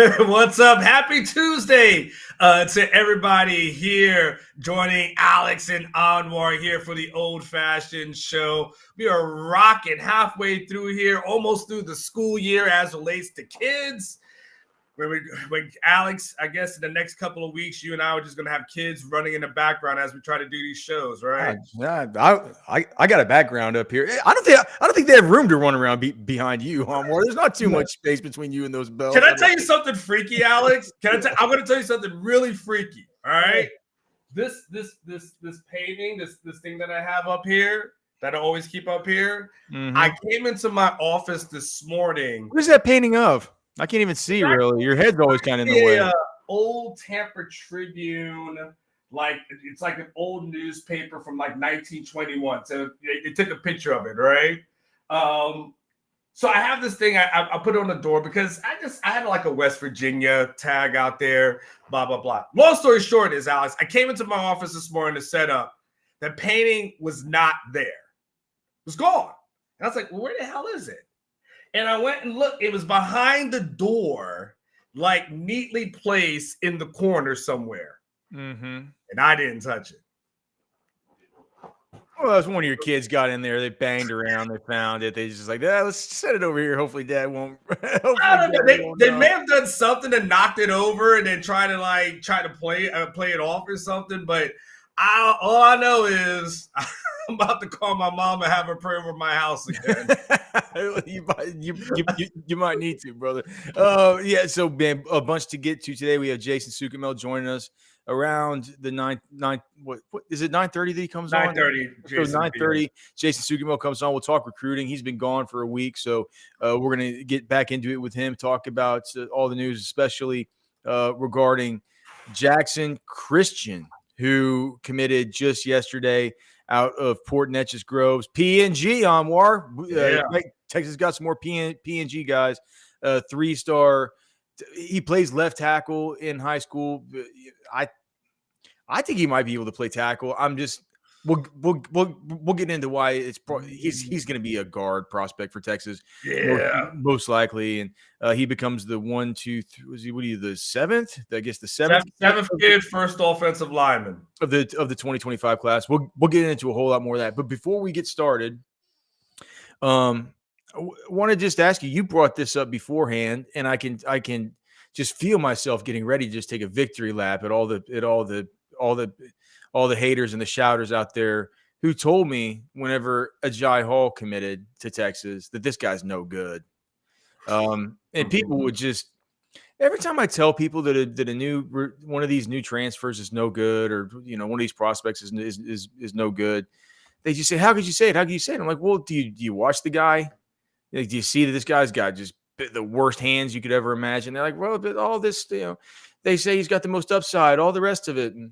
What's up? Happy Tuesday to everybody here joining Alex and Anwar here for the Old Fashioned Show. We are rocking halfway through here, almost through the school year as relates to kids. When Alex, I guess in the next couple of weeks, you and I are just going to have kids running in the background as we try to do these shows, right? Yeah, I got a background up here. I don't think they have room to run around behind you, Anwar. There's not too much space between you and those bells. Can I tell you something freaky, Alex? I'm going to tell you something really freaky. All right, this painting, this thing that I have up here that I always keep up here. Mm-hmm. I came into my office this morning. What is that painting of? I can't even see really. Your head's always kind of in the way. Old Tampa Tribune, like it's like an old newspaper from like 1921. So they took a picture of it, right? So I have this thing. I put it on the door because I had like a West Virginia tag out there. Blah blah blah. Long story short is, Alex, I came into my office this morning to set up. The painting was not there. It was gone. And I was like, well, where the hell is it? And I went and looked. It was behind the door, like neatly placed in the corner somewhere. Mm-hmm. And I didn't touch it. Well, as one of your kids got in there, they banged around, they found it. They just like, let's set it over here. Hopefully, Dad won't. They may have done something and knocked it over, and then try to play it off or something. But all I know is I'm about to call my mom and have her pray over my house again. you might need to, brother. Yeah. So, man, a bunch to get to today. We have Jason Suchomel joining us around the 9. What is it? 9:30 that he comes 9:30, on. 9:30. So 9:30. Jason Suchomel comes on. We'll talk recruiting. He's been gone for a week, so we're gonna get back into it with him. Talk about all the news, especially regarding Jackson Christian, who committed just yesterday out of Port Neches Groves. PNG, Anwar. Texas got some more PNG guys. 3-star. He plays left tackle in high school. I think he might be able to play tackle. We'll get into why he's going to be a guard prospect for Texas. Yeah, most likely, and he becomes the 1, 2, 3. The seventh? I guess the seventh kid, first offensive lineman of the 2025 class. We'll get into a whole lot more of that. But before we get started, I want to just ask you. You brought this up beforehand, and I can just feel myself getting ready to just take a victory lap at all the haters and the shouters out there who told me whenever Aji Hall committed to Texas that this guy's no good. And people would just, every time I tell people that one of these new transfers is no good, or one of these prospects is no good, they just say, "How could you say it? How could you say it?" I'm like, "Well, do you watch the guy? Like, do you see that this guy's got just the worst hands you could ever imagine?" They're like, "Well, but all this, they say he's got the most upside, all the rest of it." And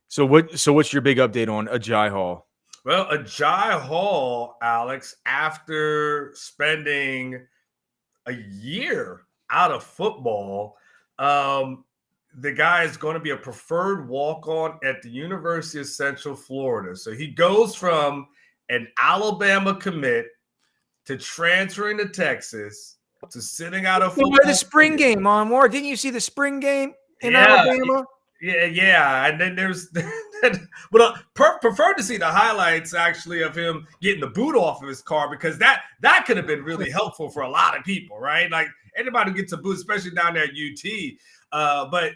so what's your big update on Aji Hall? Well, Aji Hall, Alex, after spending a year out of football, the guy is going to be a preferred walk-on at the University of Central Florida. So he goes from an Alabama commit to transferring to Texas to sitting out of football. The spring game, Anwar. Didn't you see the spring game in Alabama? Yeah. And then there's – but prefer to see the highlights, actually, of him getting the boot off of his car, because that could have been really helpful for a lot of people, right? Like, anybody who gets a boot, especially down there at UT. But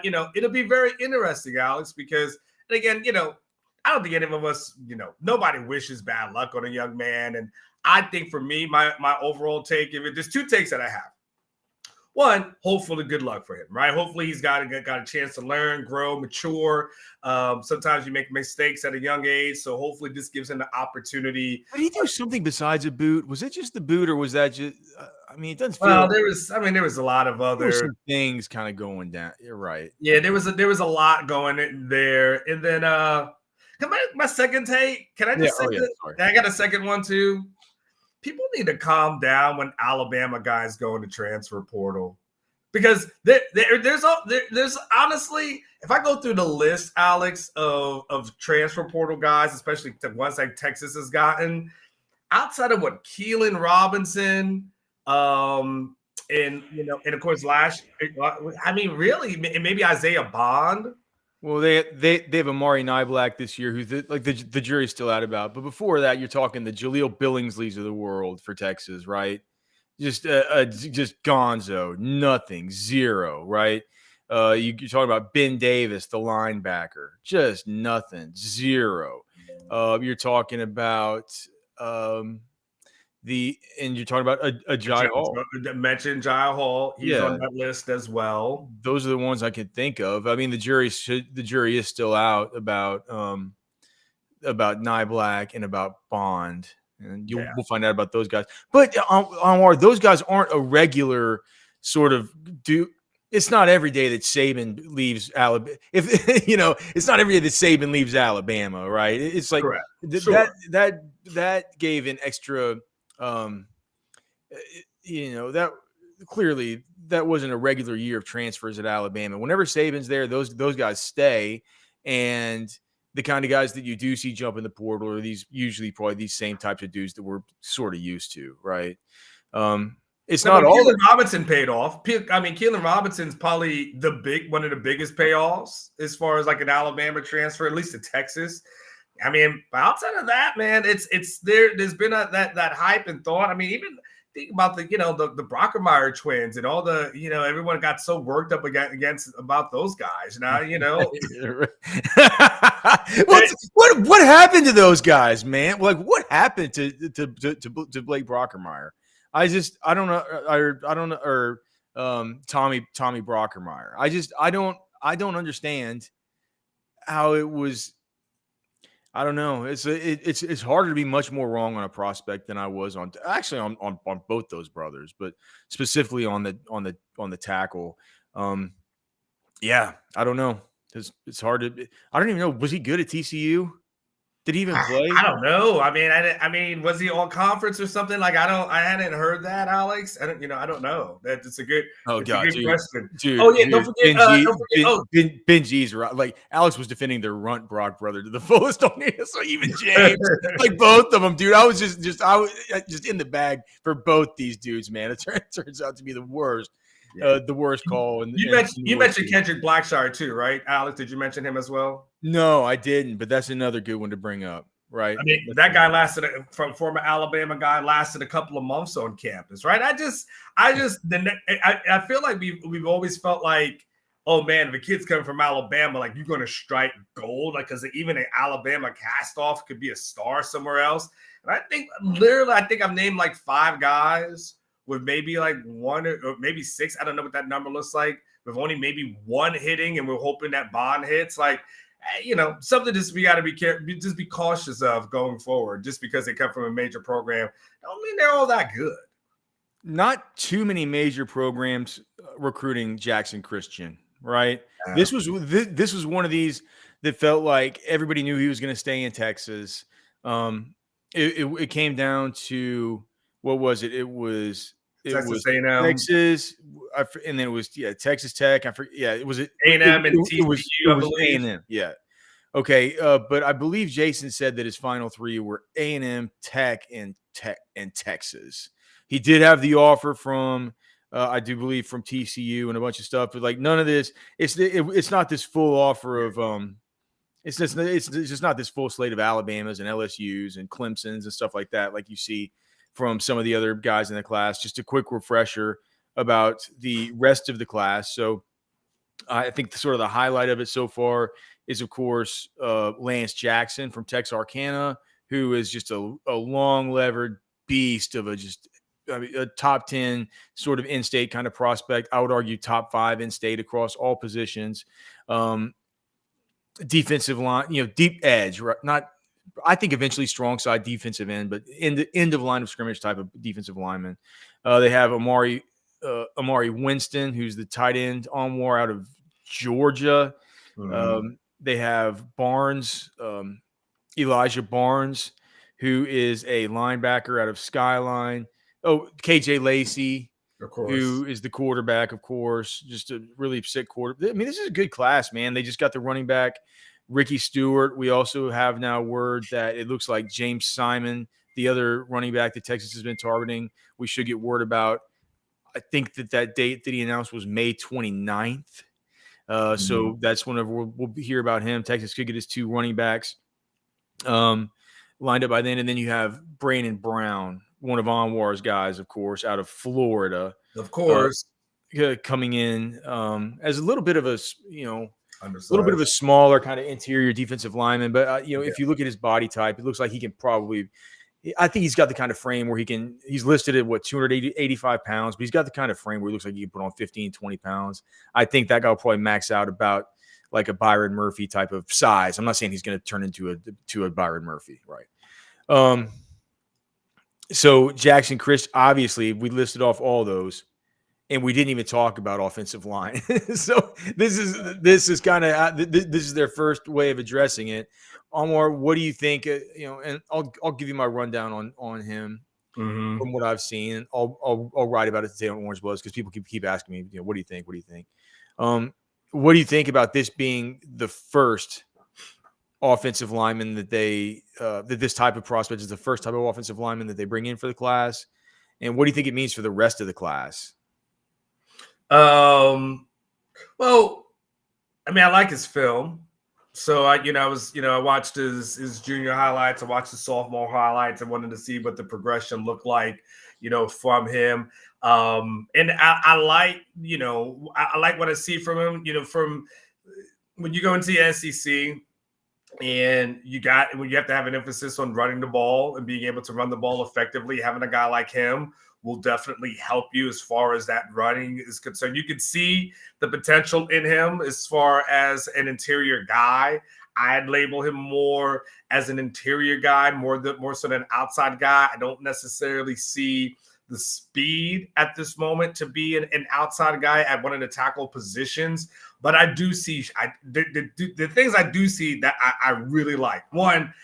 it'll be very interesting, Alex, because, again, I don't think any of us, nobody wishes bad luck on a young man. And I think for me, my overall take of it, there's 2 takes that I have. One, hopefully good luck for him, right? Hopefully he's got a chance to learn, grow, mature. Sometimes you make mistakes at a young age, so hopefully this gives him the opportunity. Did he do something besides a boot? Was it just the boot, or was that just? It doesn't feel. Well, there was a lot of other things kind of going down. You're right. Yeah, there was a lot going in there, and then my second take. Can I just say this? I got a second one too. People need to calm down when Alabama guys go in the transfer portal, because there's honestly, if I go through the list, Alex, of transfer portal guys, especially the ones like Texas has gotten, outside of what Keelan Robinson, and and of course last, I mean, really, maybe Isaiah Bond. Well, they have Amari Niblack this year, who's the jury's still out about. But before that, you're talking the Jaleel Billingsleys of the world for Texas, right? Just gonzo, nothing, zero, right? You're talking about Ben Davis, the linebacker, just nothing, zero. You're talking about and you're talking about Aji Hall. Mentioned Aji Hall. He's on Yeah, that list as well. those are the ones I can think of. I mean, the jury is still out about Nye Black and about Bond, and we'll find out about those guys. But those guys aren't a regular sort of It's not every day that Saban leaves Alabama. It's not every day that Saban leaves Alabama, right? It's like that gave an extra. That clearly that wasn't a regular year of transfers at Alabama. Whenever Saban's there, those guys stay, and the kind of guys that you do see jump in the portal are these usually probably these same types of dudes that we're sort of used to, right? It's not all. Keelan Robinson paid off. I mean, Keelan Robinson's probably one of the biggest payoffs as far as like an Alabama transfer, at least to Texas. I mean, outside of that, man, there's been that hype and thought. I mean, even think about the Brockermeyer twins and all the everyone got so worked up against about those guys. Now what happened to those guys, man? Like, what happened to Blake Brockermeyer? I don't know. Or Tommy Brockermeyer. I don't understand how it was. I don't know. It's harder to be much more wrong on a prospect than I was on both those brothers, but specifically on the tackle. Yeah, I don't know. It's hard to. I don't even know. Was he good at TCU? Did he even play? I don't know. I mean, was he all conference or something? Like, I hadn't heard that, Alex. I don't know. It's a good question. Dude. Oh yeah, don't forget. Ben G's right. Like, Alex was defending their runt Brock brother to the fullest on it. So even James, like both of them, dude. I was just in the bag for both these dudes, man. It turns out to be the worst. The worst call. You mentioned Kendrick Blackshire too, right, Alex? Did you mention him as well? No, I didn't, but that's another good one to bring up, right? I mean, that guy from former Alabama guy lasted a couple of months on campus, right? I feel like we've always felt like, oh man, if a kid's coming from Alabama, like you're going to strike gold, like because even an Alabama cast-off could be a star somewhere else. And I think I've named like 5 guys with maybe like 1 or maybe 6. I don't know what that number looks like. With only maybe 1 hitting, and we're hoping that Bond hits. Like, something just we got to be careful, just be cautious of going forward. Just because they come from a major program, don't mean they're all that good. Not too many major programs recruiting Jackson Christian, right? This was one of these that felt like everybody knew he was going to stay in Texas. It came down to what was it? It was Texas A&M. Texas, and then it was Texas Tech. I forget. Yeah, it was A&M and TCU. It was A&M. Yeah. Okay, but I believe Jason said that his final 3 were A&M, Tech, and Texas. He did have the offer from, I do believe, from TCU and a bunch of stuff, but like none of this. It's not this full offer of It's just not this full slate of Alabamas and LSUs and Clemsons and stuff like that, like you see from some of the other guys in the class. Just a quick refresher about the rest of the class. So I think sort of the highlight of it so far is, of course, Lance Jackson from Texarkana, who is just a long-levered beast of a top 10 sort of in-state kind of prospect. I would argue top 5 in-state across all positions. Defensive line, deep edge, right? I think eventually strong side defensive end, but in the end of line of scrimmage type of defensive lineman. They have Amari Winston, who's the tight end on war out of Georgia. Mm-hmm. They have Barnes, Elijah Barnes, who is a linebacker out of Skyline. Oh, KJ Lacey, of course, who is the quarterback, of course, just a really sick quarterback. I mean, this is a good class, man. They just got the running back, Ricky Stewart. We also have now word that it looks like James Simon, the other running back that Texas has been targeting, we should get word about. I think that date that he announced was May 29th. So that's whenever we'll hear about him. Texas could get his 2 running backs lined up by then. And then you have Brandon Brown, one of Anwar's guys, of course, out of Florida. Of course. Coming in as a little bit of a, Undersized. a little bit of a smaller kind of interior defensive lineman. But, if you look at his body type, it looks like he can probably – I think he's got the kind of frame where he's listed at 285 pounds, but he's got the kind of frame where he looks like he can put on 15, 20 pounds. I think that guy will probably max out about like a Byron Murphy type of size. I'm not saying he's going to turn into a Byron Murphy. Right. So Jackson Christian, obviously we listed off all those and we didn't even talk about offensive line. So this is kind of, this is their first way of addressing it. Anwar, what do you think? And I'll give you my rundown on him from what I've seen. I'll write about it today on Orange Bloods because people keep asking me, what do you think? What do you think? What do you think about this being the first offensive lineman that that this type of prospect is the first type of offensive lineman that they bring in for the class? And what do you think it means for the rest of the class? Well, I mean, I like his film. So I watched his junior highlights. I watched the sophomore highlights. I wanted to see what the progression looked like, from him. And I like, I like what I see from him, from when you go into the SEC and you have to have an emphasis on running the ball and being able to run the ball effectively. Having a guy like him will definitely help you as far as that running is concerned. You can see the potential in him as far as an interior guy. I'd label him more as an interior guy, more so than an outside guy. I don't necessarily see the speed at this moment to be an outside guy at one of the tackle positions. But I do see the things I do see that I really like. One,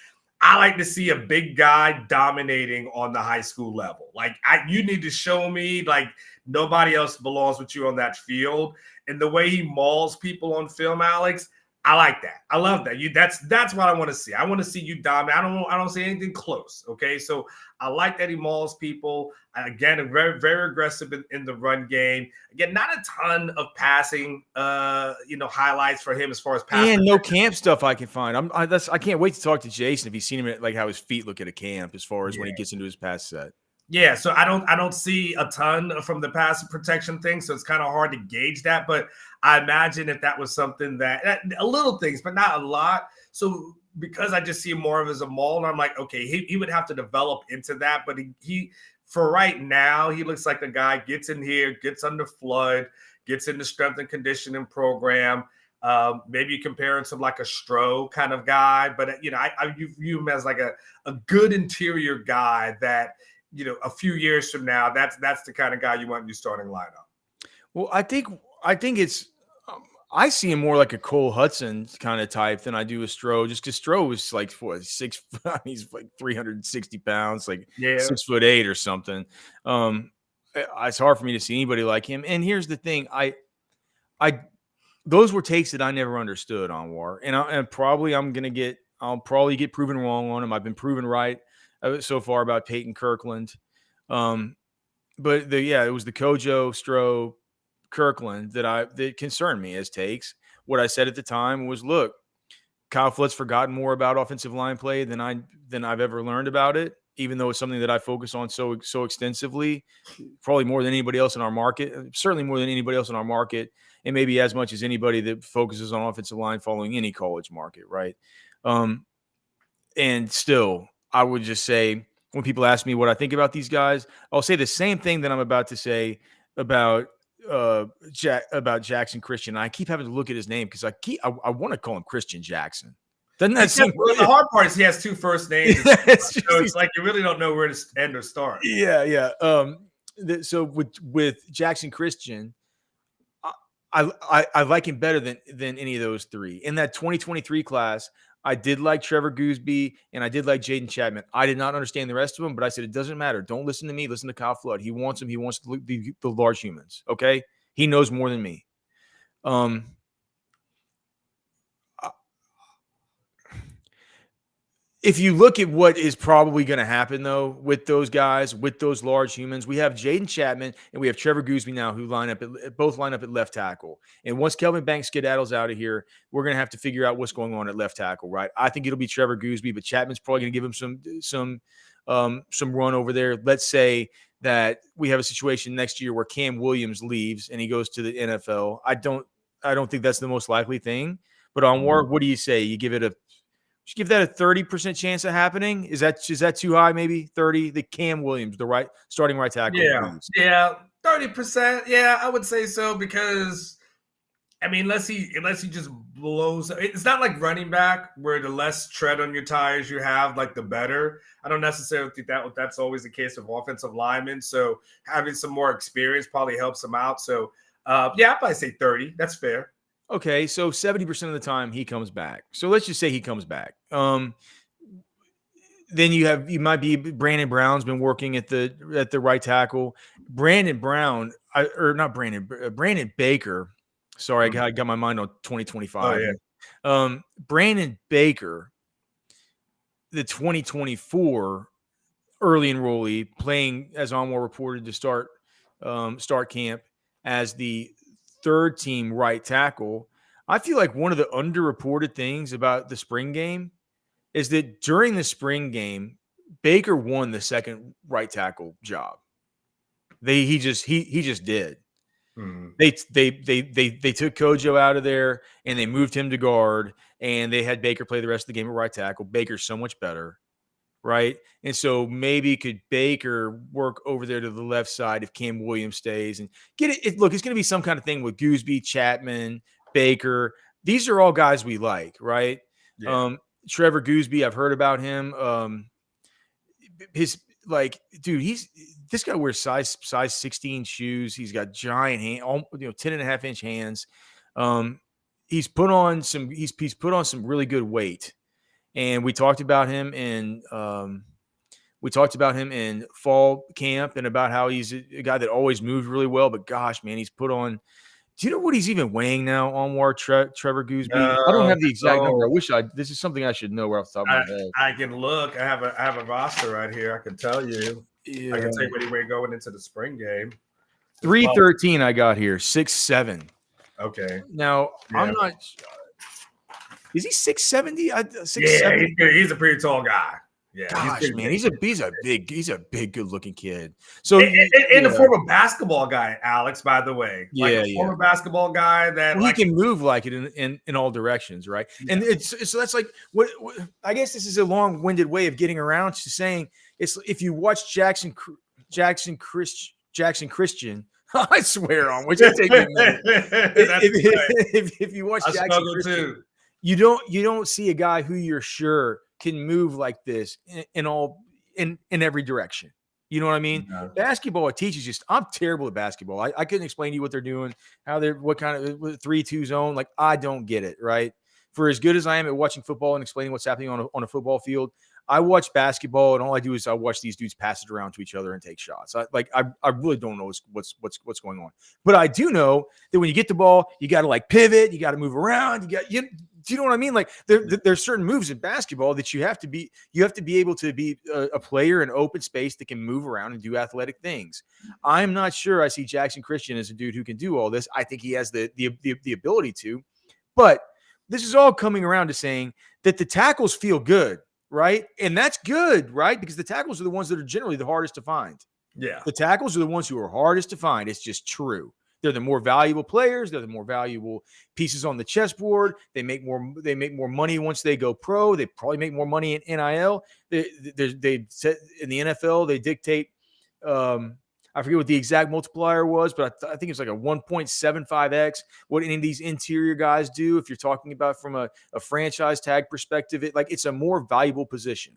I like to see a big guy dominating on the high school level. Like you need to show me like nobody else belongs with you on that field. And the way he mauls people on film, Alex, I like that. I love that. That's what I want to see. I want to see you dominate. I don't see anything close. Okay. So I like that he mauls people. Again, very, very aggressive in the run game. Again, not a ton of passing, highlights for him as far as passing. And no camp stuff I can find. I can't wait to talk to Jason if he's seen him at, like how his feet look at a camp as far as when he gets into his pass set. Yeah, so I don't see a ton from the pass protection thing, so it's kind of hard to gauge that. But I imagine if that was something that a little things, but not a lot. So because I just see him more of as a maul, and I'm like, okay, he would have to develop into that. But he for right now, he looks like a guy gets in here, gets under flood, gets into strength and conditioning program. Maybe you compare him to like a Stroh kind of guy, but I view him as like a good interior guy that. A few years from now, that's the kind of guy you want in your starting lineup. Well, I think it's I see him more like a Cole Hudson kind of type than I do a Stroh, just because Stroh was like he's like 360 pounds, like 6'8" or something. It's hard for me to see anybody like him. And here's the thing, those were takes that I never understood on War, and I'll probably get proven wrong on him. I've been proven right so far about Peyton Kirkland. But it was the Kojo, Stroh, Kirkland that concerned me as takes. What I said at the time was, look, Kyle Flood's forgotten more about offensive line play than I've ever learned about it, even though it's something that I focus on so extensively, probably more than anybody else in our market, certainly more than anybody else in our market, and maybe as much as anybody that focuses on offensive line following any college market, right? And still, I would just say when people ask me what I think about these guys, I'll say the same thing that I'm about to say about Jackson Christian. I keep having to look at his name because I want to call him Christian Jackson. Doesn't that seem weird? The hard part is he has 2 first names, so it's like you really don't know where to end or start. Yeah. So with Jackson Christian, I like him better than any of those 3 in that 2023 class. I did like Trevor Gooseby, and I did like Jaden Chapman. I did not understand the rest of them, but I said, it doesn't matter. Don't listen to me. Listen to Kyle Flood. He wants them. He wants the large humans, okay? He knows more than me. if you look at what is probably going to happen, though, with those guys, with those large humans, we have Jaden Chapman and we have Trevor Goosby now, who both line up at left tackle. And once Kelvin Banks skedaddles out of here, we're going to have to figure out what's going on at left tackle, right? I think it'll be Trevor Goosby, but Chapman's probably going to give him some run over there. Let's say that we have a situation next year where Cam Williams leaves and he goes to the NFL. I don't think that's the most likely thing. But Anwar, what do you say? You give that a 30% chance of happening? Is that too high? Maybe 30. The Cam Williams, the starting right tackle. Yeah, 30%. Yeah, I would say so because I mean, unless he just blows. It's not like running back where the less tread on your tires you have, like the better. I don't necessarily think that's always the case with offensive linemen. So having some more experience probably helps him out. So yeah, I'd probably say 30. That's fair. Okay, so 70% of the time he comes back. So let's just say he comes back. Then you might be Brandon Brown's been working at the right tackle. Brandon Baker. Sorry, I got my mind on 2025. Oh, yeah. Brandon Baker, the 2024 early enrollee, playing as Anwar reported to start camp as the third team right tackle. I feel like one of the underreported things about the spring game is that during the spring game, Baker won the second right tackle job. He just did. Mm-hmm. They took Kojo out of there and they moved him to guard and they had Baker play the rest of the game at right tackle. Baker's so much better. Right. And so maybe could Baker work over there to the left side if Cam Williams stays and get it. Look, it's going to be some kind of thing with Goosby, Chapman, Baker. These are all guys we like, right? Yeah. Trevor Goosby, I've heard about him. This guy wears size 16 shoes. He's got giant 10.5-inch hands. He's put on some really good weight. And we talked about him in fall camp and about how he's a guy that always moved really well. But gosh, man, he's put on. Do you know what he's even weighing now, Anwar? Trevor Goosby? I don't have the exact number. This is something I should know right off the top of my head. I can look. I have a roster right here. I can tell you. Yeah. I can tell you what he weighed going into the spring game. 313 I got here. 6'7". Okay. Now I'm not. Is he 670? Yeah, he's a pretty tall guy. Yeah, gosh, man, he's a big, good looking kid. So and a former basketball guy, Alex. By the way, former basketball guy that he can move like it in all directions, right? Yeah. And so that's like what I guess this is a long-winded way of getting around to saying it's if you watch Jackson Christian. I swear on which I take if you watch Jackson Christian. You don't see a guy who you're sure can move like this in every direction. You know what I mean? No. Basketball, it teaches you. I'm terrible at basketball. I couldn't explain to you what they're doing, what kind of 3-2 zone. Like I don't get it. Right. For as good as I am at watching football and explaining what's happening on a football field, I watch basketball and all I do is I watch these dudes pass it around to each other and take shots. I really don't know what's going on, but I do know that when you get the ball, you got to like pivot, you got to move around. Do you know what I mean? Like there's certain moves in basketball that you have to be able to be a player in open space that can move around and do athletic things. I'm not sure I see Jackson Christian as a dude who can do all this. I think he has the ability to, but this is all coming around to saying that the tackles feel good. Right. And that's good. Right. Because the tackles are the ones that are generally the hardest to find. Yeah. The tackles are the ones who are hardest to find. It's just true. They're the more valuable players. They're the more valuable pieces on the chessboard. They make more money once they go pro. They probably make more money in NIL. They set in the NFL. They dictate. I forget what the exact multiplier was, but I think it's like a 1.75x. What any of these interior guys do, if you're talking about from a franchise tag perspective, it's a more valuable position.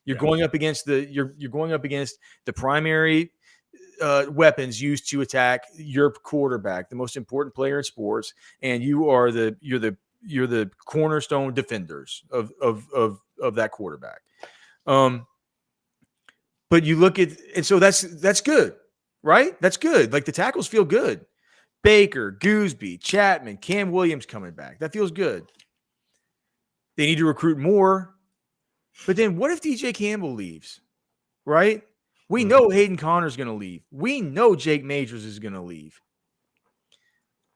You're going up against you're going up against the primary weapons used to attack your quarterback, the most important player in sports, and you're the cornerstone defenders of that quarterback. But you look at, and so that's good. Right? That's good. Like the tackles feel good. Baker, Goosby, Chapman, Cam Williams coming back. That feels good. They need to recruit more. But then what if DJ Campbell leaves? Right? We know Hayden Connor's going to leave. We know Jake Majors is going to leave.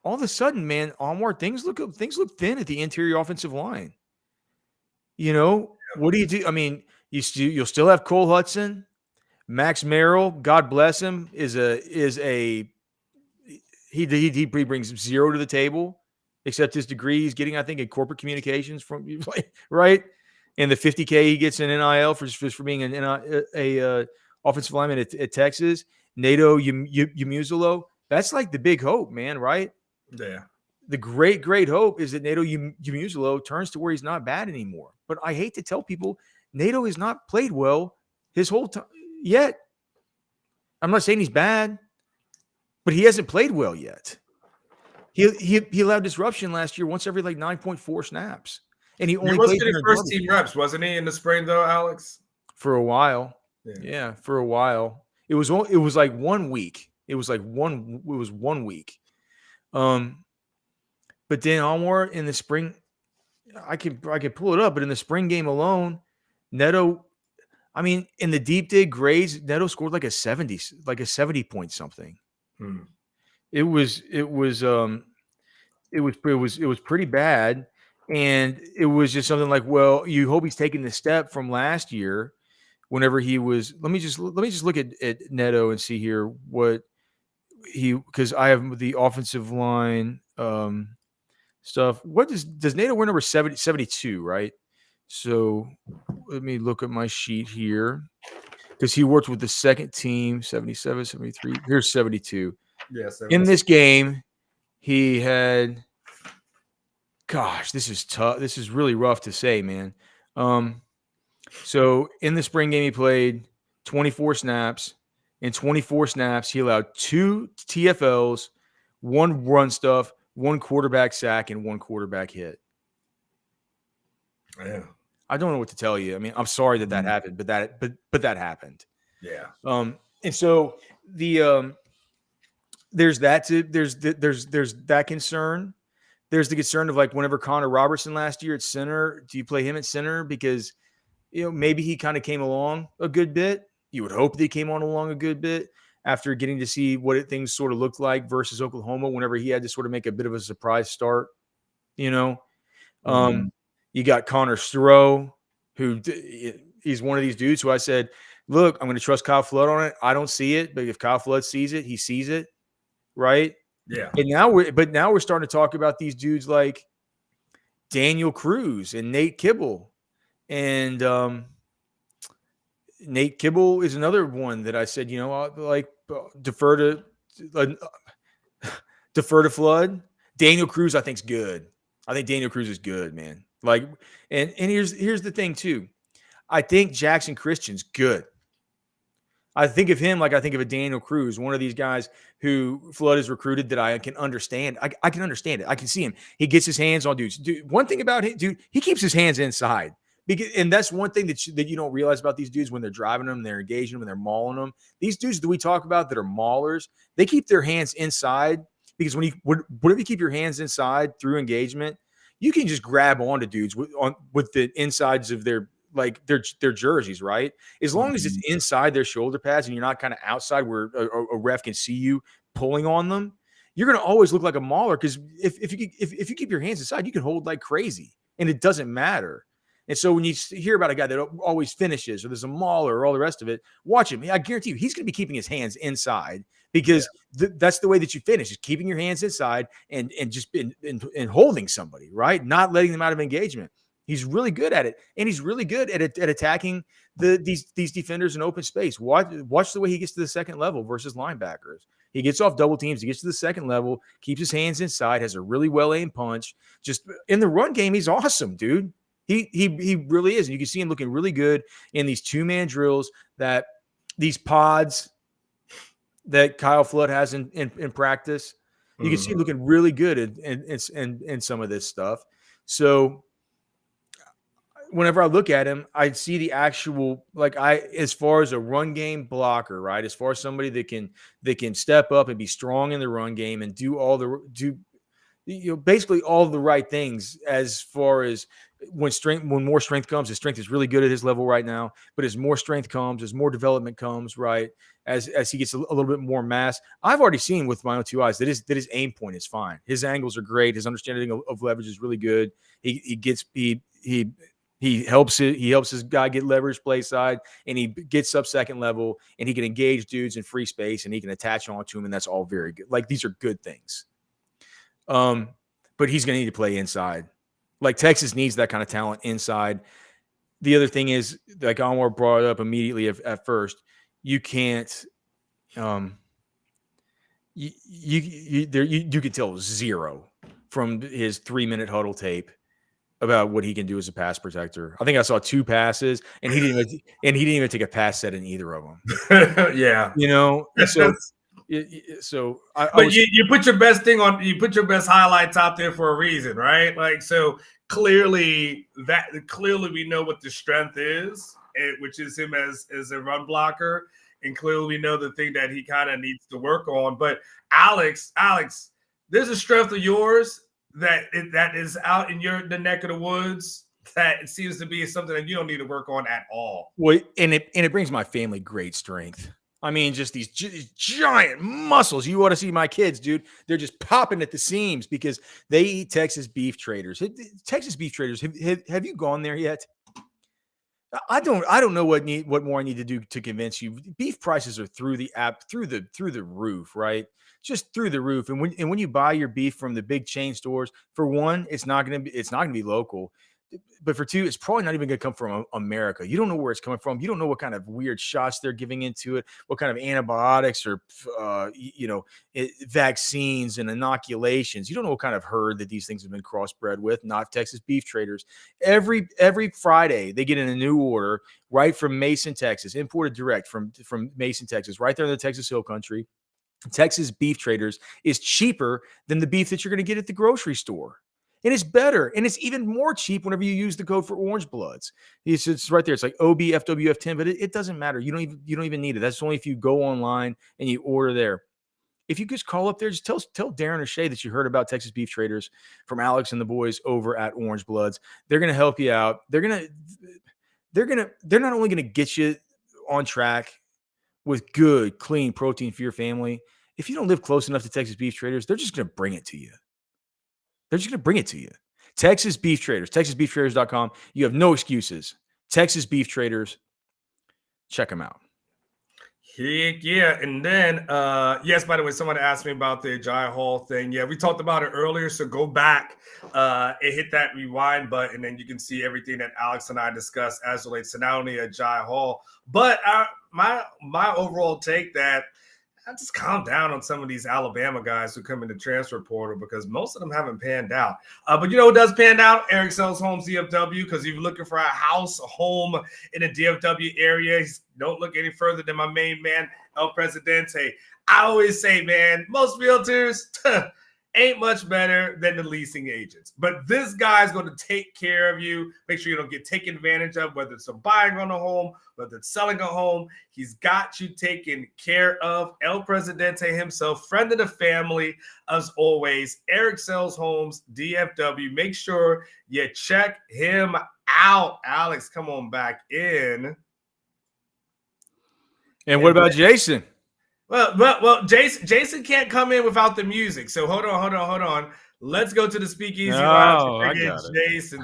All of a sudden, man, onward things look thin at the interior offensive line. You know, what do you do? I mean, you'll still have Cole Hudson, Max Merrill. God bless him. He brings zero to the table, except his degree he's getting, I think, in corporate communications from right, and the $50K he gets in NIL for being a offensive lineman at Texas. Nato Yamuzalo, that's like the big hope, man. Right? Yeah. The great hope is that Nato Yamuzalo turns to where he's not bad anymore. But I hate to tell people, Nato has not played well his whole time yet. I'm not saying he's bad, but he hasn't played well yet. He allowed disruption last year once every like 9.4 snaps, and he only played getting first team reps, wasn't he, in the spring though, Alex? For a while, yeah, for a while. It was like 1 week. It was 1 week. But then onward in the spring, I could pull it up, but in the spring game alone, Neto, I mean, in the deep dig grades, Neto scored like a 70 point something. It was pretty bad. And it was just something like, well, you hope he's taking the step from last year whenever he was. Let me just look at Neto and see here what because I have the offensive line stuff. What does Nato wear number 72, right? So let me look at my sheet here because he worked with the second team, 77, 73. Here's 72. Yeah, in this game, he had, gosh, this is tough. This is really rough to say, man. So in the spring game, he played 24 snaps. In 24 snaps, he allowed 2 TFLs, 1 run stuff, 1 quarterback sack, and 1 quarterback hit. Yeah. I don't know what to tell you. I mean, I'm sorry that happened, but that happened. Yeah. And so the there's that there's that concern. There's the concern of like whenever Connor Robertson last year at center, do you play him at center because maybe he kind of came along a good bit. You would hope that he came on along a good bit after getting to see what things sort of looked like versus Oklahoma whenever he had to sort of make a bit of a surprise start, You got Connor Stroh, who he's one of these dudes who I said, look, I'm going to trust Kyle Flood on it. I don't see it, but if Kyle Flood sees it, he sees it. Right. Yeah. And now we're starting to talk about these dudes like Daniel Cruz and Nate Kibble. And Nate Kibble is another one that I said, defer to Flood. Daniel Cruz, I think, is good. I think Daniel Cruz is good, man. Like, and here's the thing too. I think Jackson Christian's good. I think of him like I think of a Daniel Cruz, one of these guys who Flood has recruited that I can understand. I can understand it. I can see him. He gets his hands on dudes. Dude, one thing about him, dude, he keeps his hands inside. And that's one thing that you don't realize about these dudes when they're driving them, they're engaging them, and they're mauling them. These dudes that we talk about that are maulers, they keep their hands inside because whenever you keep your hands inside through engagement, you can just grab onto dudes with the insides of their jerseys, right? As long as it's inside their shoulder pads and you're not kind of outside where a ref can see you pulling on them, you're going to always look like a mauler because if you keep your hands inside, you can hold like crazy and it doesn't matter. And so when you hear about a guy that always finishes or there's a mauler or all the rest of it, watch him. I guarantee you he's going to be keeping his hands inside because that's the way that you finish is keeping your hands inside and just in holding somebody, right? Not letting them out of engagement. He's really good at it, and he's really good at attacking these defenders in open space. Watch the way he gets to the second level versus linebackers. He gets off double teams. He gets to the second level, keeps his hands inside, has a really well-aimed punch. Just in the run game, he's awesome, dude. He really is. And you can see him looking really good in these 2-man drills, that these pods that Kyle Flood has in practice. You can see him looking really good in some of this stuff. So whenever I look at him, I see the actual, as far as a run game blocker, right? As far as somebody that can step up and be strong in the run game and do basically all the right things as far as when more strength comes, his strength is really good at his level right now. But as more strength comes, as more development comes, right, as he gets a little bit more mass, I've already seen with my own two eyes that his aim point is fine. His angles are great. His understanding of leverage is really good. He helps his guy get leverage play side, and he gets up second level, and he can engage dudes in free space, and he can attach onto him, and that's all very good. Like, these are good things. But he's going to need to play inside. Like, Texas needs that kind of talent inside. The other thing is, like Anwar brought up immediately at first, you can't. You could tell zero from his 3-minute huddle tape about what he can do as a pass protector. I think I saw 2 passes, and he didn't even take a pass set in either of them. Yeah, But you put your best thing on. You put your best highlights out there for a reason, right? Like, so clearly we know what the strength is, which is him as a run blocker, and clearly we know the thing that he kind of needs to work on. But Alex, there's a strength of yours that is out in the neck of the woods that it seems to be something that you don't need to work on at all. Well, and it brings my family great strength. I mean, just these giant muscles. You ought to see my kids, dude. They're just popping at the seams because they eat Texas beef traders. Texas beef traders. Have you gone there yet? I don't know what more I need to do to convince you. Beef prices are through the roof, right? Just through the roof. And when you buy your beef from the big chain stores, for one, it's not going to be local. But for two, it's probably not even going to come from America. You don't know where it's coming from. You don't know what kind of weird shots they're giving into it, what kind of antibiotics or vaccines and inoculations. You don't know what kind of herd that these things have been crossbred with. Not Texas beef traders. Every Friday, they get in a new order right from Mason, Texas, imported direct from Mason, Texas, right there in the Texas Hill Country. Texas beef traders is cheaper than the beef that you're going to get at the grocery store. And it's better. And it's even more cheap whenever you use the code for Orange Bloods. It's right there. It's like OBFWF10, but it doesn't matter. You don't even need it. That's only if you go online and you order there. If you just call up there, just tell Darren or Shay that you heard about Texas beef traders from Alex and the boys over at Orange Bloods. They're going to help you out. They're not only going to get you on track with good, clean protein for your family. If you don't live close enough to Texas beef traders, they're just going to bring it to you. They're just going to bring it to you. Texas Beef Traders, TexasBeefTraders.com. You have no excuses. Texas Beef Traders, check them out. Heck yeah. And then, yes, by the way, someone asked me about the Aji Hall thing. Yeah, we talked about it earlier, so go back and hit that rewind button, and then you can see everything that Alex and I discussed as relates to not only Aji Hall, but my overall take that I just calm down on some of these Alabama guys who come in the transfer portal because most of them haven't panned out. But you know who does pan out? Eric Sells Homes DFW, because if you're looking for a house, a home in the DFW area, don't look any further than my main man, El Presidente. I always say, man, most realtors ain't much better than the leasing agents. But this guy's going to take care of you. Make sure you don't get taken advantage of, whether it's buying on a home, whether it's selling a home. He's got you taken care of. El Presidente himself, friend of the family, as always. Eric Sells Homes, DFW. Make sure you check him out. Alex, come on back in. And what about Jason? Well, Jason can't come in without the music. So hold on. Let's go to the speakeasy. I got it. Jason.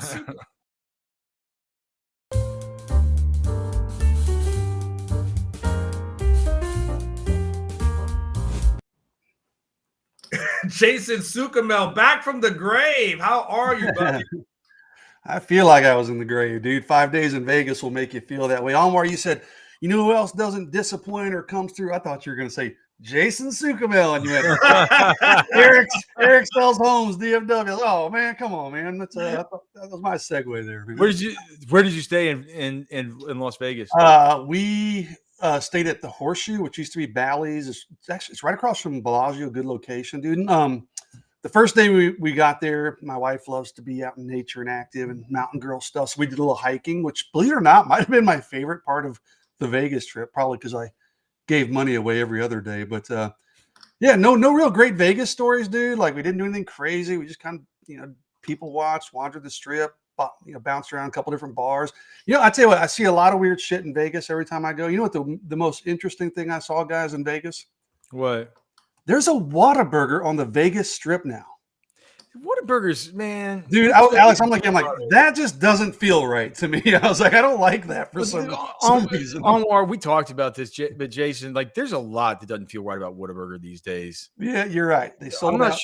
Jason Suchomel, back from the grave. How are you, buddy? I feel like I was in the grave, dude. 5 days in Vegas will make you feel that way. Anwar, you said, you know who else doesn't disappoint or comes through? I thought you were going to say Jason Suchomel, and you went Eric Sells Homes, DFW. Oh man, come on, man. That was my segue there. Man. Where did you stay in Las Vegas? We stayed at the Horseshoe, which used to be Bally's. It's right across from Bellagio. Good location, dude. And, the first day we got there, my wife loves to be out in nature and active and mountain girl stuff. So we did a little hiking, which, believe it or not, might have been my favorite part of the Vegas trip, probably because I gave money away every other day. But yeah, no real great Vegas stories, dude. Like, we didn't do anything crazy. We just kind of, people watched, wandered the strip, bounced around a couple different bars. I tell you what, I see a lot of weird shit in Vegas every time I go. You know what the most interesting thing I saw, guys, in Vegas? What? There's a Whataburger on the Vegas Strip now. Whataburgers, man. Dude, Alex, I'm like, that just doesn't feel right to me. I was like, I don't like that for some reason. Anwar, we talked about this, but Jason, like, there's a lot that doesn't feel right about Whataburger these days. Yeah, you're right. They sold. I'm not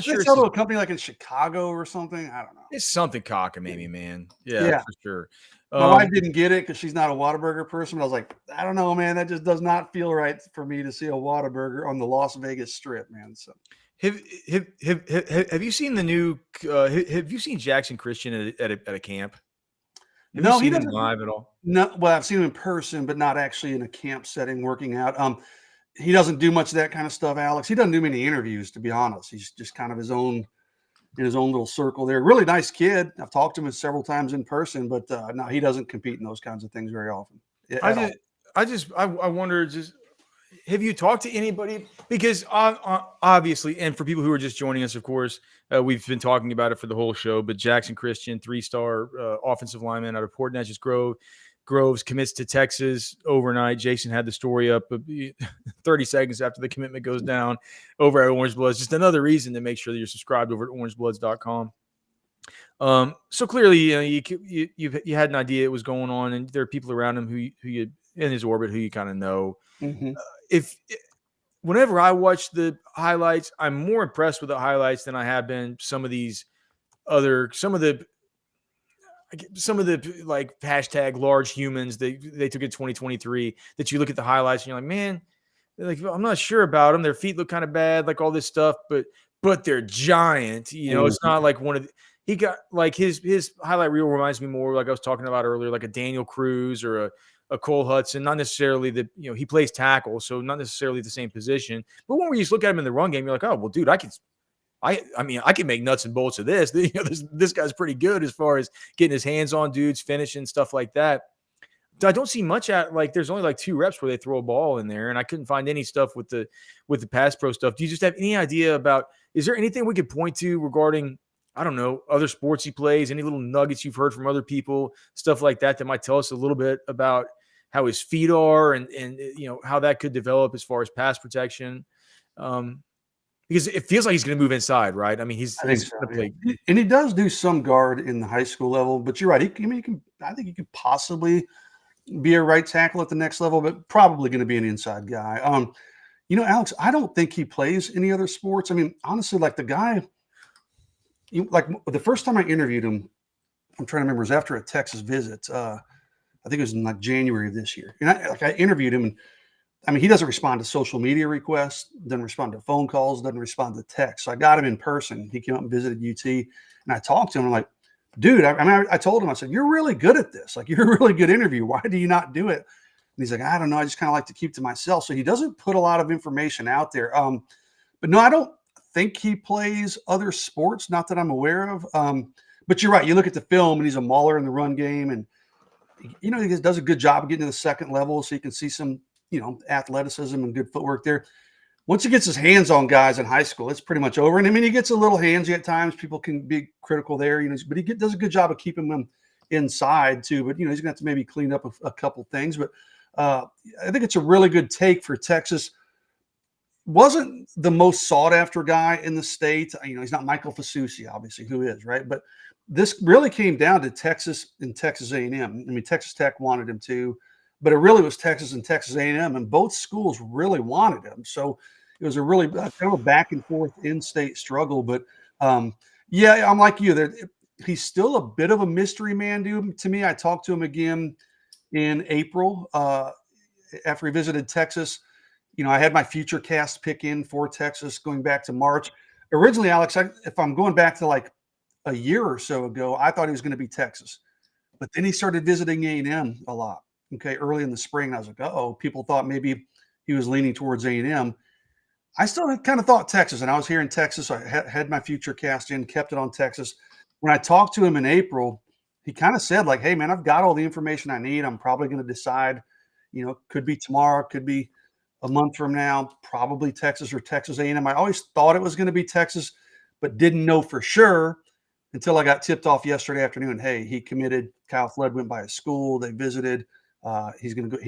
sure. They sold to a company like in Chicago or something. I don't know. It's something cockamamie, man. Yeah, for sure. My wife didn't get it because she's not a Whataburger person. But I was like, I don't know, man. That just does not feel right for me to see a Whataburger on the Las Vegas Strip, man. So. Have you seen the new? Have you seen Jackson Christian at a camp? No, he doesn't live at all. No, well, I've seen him in person, but not actually in a camp setting working out. He doesn't do much of that kind of stuff, Alex. He doesn't do many interviews, to be honest. He's just kind of in his own little circle there. Really nice kid. I've talked to him several times in person, but no, he doesn't compete in those kinds of things very often. I wonder just. Have you talked to anybody? Because obviously, and for people who are just joining us, of course, we've been talking about it for the whole show. But Jackson Christian, 3-star offensive lineman out of Port Neches Groves, commits to Texas overnight. Jason had the story up 30 seconds after the commitment goes down over at Orange Bloods. Just another reason to make sure that you're subscribed over at orangebloods.com. So clearly, you had an idea it was going on, and there are people around him who you in his orbit who you kind of know. Mm-hmm. Whenever I watch the highlights, I'm more impressed with the highlights than I have been some of the like hashtag large humans they took in 2023 that you look at the highlights and you're like, man, like, I'm not sure about them. Their feet look kind of bad, like all this stuff, but they're giant. It's not like he got like his highlight reel reminds me more, like I was talking about earlier, like a Daniel Cruz or a Cole Hudson, not necessarily he plays tackle, so not necessarily the same position. But when you just look at him in the run game, you're like, oh, well, dude, I can make nuts and bolts of this. This guy's pretty good as far as getting his hands on dudes, finishing, stuff like that. I don't see much there's only like 2 reps where they throw a ball in there, and I couldn't find any stuff with the pass pro stuff. Do you just have any idea about, is there anything we could point to regarding, I don't know, other sports he plays, any little nuggets you've heard from other people, stuff like that might tell us a little bit about how his feet are and how that could develop as far as pass protection. Because it feels like he's going to move inside, right? I mean, and he does do some guard in the high school level, but you're right. I think he could possibly be a right tackle at the next level, but probably going to be an inside guy. Alex, I don't think he plays any other sports. I mean, honestly, like the guy, like the first time I interviewed him, I'm trying to remember, it was after a Texas visit. I think it was in like January of this year. And I interviewed him, and I mean, he doesn't respond to social media requests, doesn't respond to phone calls, doesn't respond to text. So I got him in person. He came up and visited UT, and I talked to him. I'm like, dude, I told him, I said, you're really good at this. Like, you're a really good interview. Why do you not do it? And he's like, I don't know. I just kind of like to keep to myself. So he doesn't put a lot of information out there. But no, I don't think he plays other sports, not that I'm aware of. But you're right. You look at the film, and he's a mauler in the run game, and he does a good job of getting to the second level, so you can see some, athleticism and good footwork there. Once he gets his hands on guys in high school, it's pretty much over. And I mean, he gets a little handsy at times. People can be critical there, but he does a good job of keeping them inside too. But he's gonna have to maybe clean up a couple things. But I think it's a really good take for Texas. Wasn't the most sought after guy in the state. He's not Michael Fasusi, obviously, who is, right? But this really came down to Texas and Texas A&M. I mean, Texas Tech wanted him too, but it really was Texas and Texas A&M, and both schools really wanted him. So it was a really kind of a back and forth in-state struggle. But yeah, I'm like you. He's still a bit of a mystery man, dude. To me, I talked to him again in April after he visited Texas. I had my future cast pick in for Texas going back to March. Originally, Alex, if I'm going back to like a year or so ago, I thought he was going to be Texas, but then he started visiting A&M a lot. Okay, early in the spring, I was like, uh-oh. People thought maybe he was leaning towards A&M. I still kind of thought Texas, and I was here in Texas. So I had my future cast in, kept it on Texas. When I talked to him in April, he kind of said, like, hey, man, I've got all the information I need. I'm probably going to decide, could be tomorrow, could be a month from now, probably Texas or Texas A&M. I always thought it was going to be Texas, but didn't know for sure. until I got tipped off yesterday afternoon. Hey, he committed. Kyle Flood went by his school. They visited. He's going to go.